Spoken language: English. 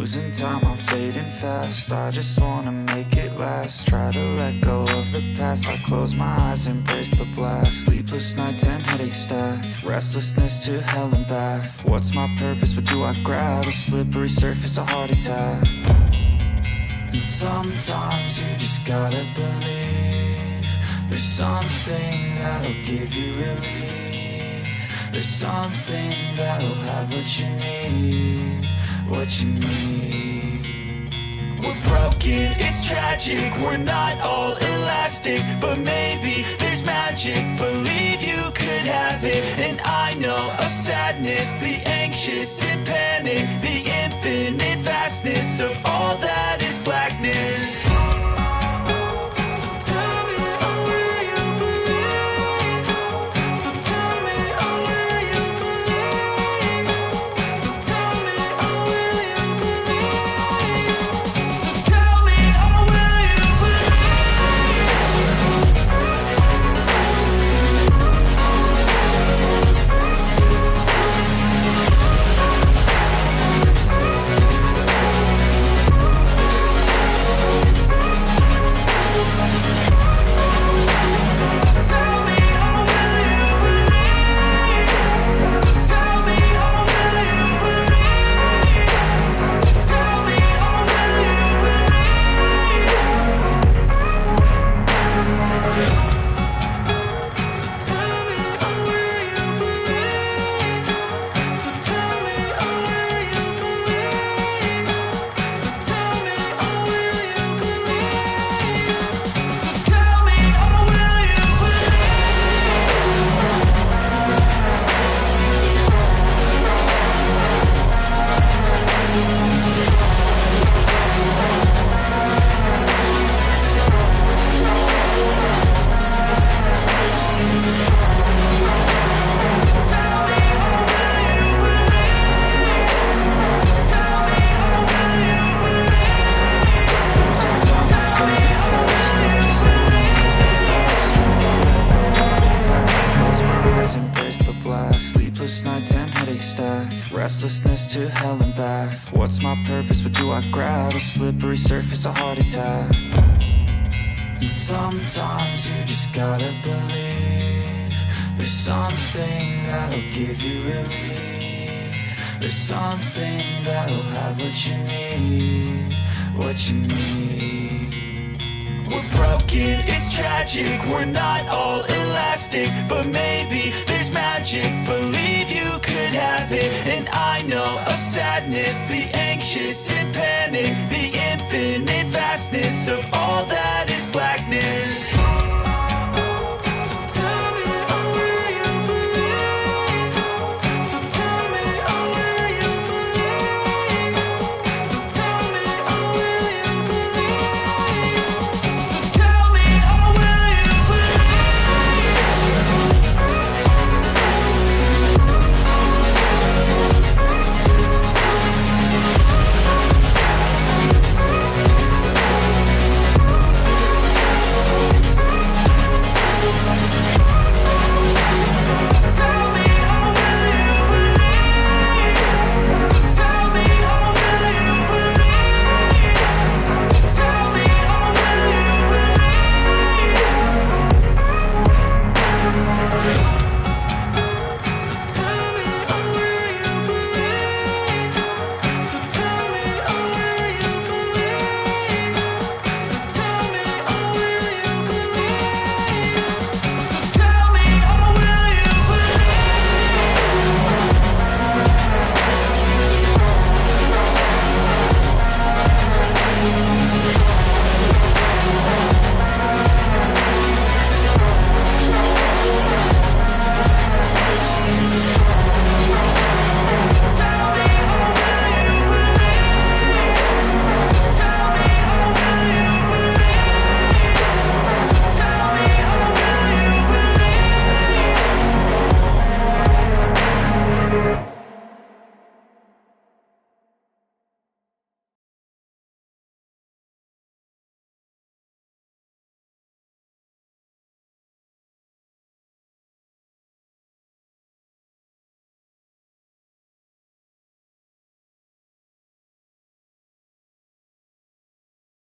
losing time, I'm fading fast. I just wanna make it last. Try to let go of the past. I close my eyes, embrace the blast. Sleepless nights and headaches stack. Restlessness to hell and back. What's my purpose? What do I grab? A slippery surface, a heart attack. And sometimes you just gotta believe there's something that'll give you relief. There's something that'll have what you need, what you need. We're broken, it's tragic, we're not all elastic, but maybe there's magic, believe you could have it. And I know of sadness, the anxious and panic, the infinite vastness of all that is blackness. Restlessness to hell and back. What's my purpose? What do I grab? A slippery surface, a heart attack. And sometimes you just gotta believe there's something that'll give you relief. There's something that'll have what you need, what you need. We're broken, it's tragic, we're not all elastic, but maybe there's magic, believe you could have it. And I know of sadness, the anxious and panic, the infinite vastness of all that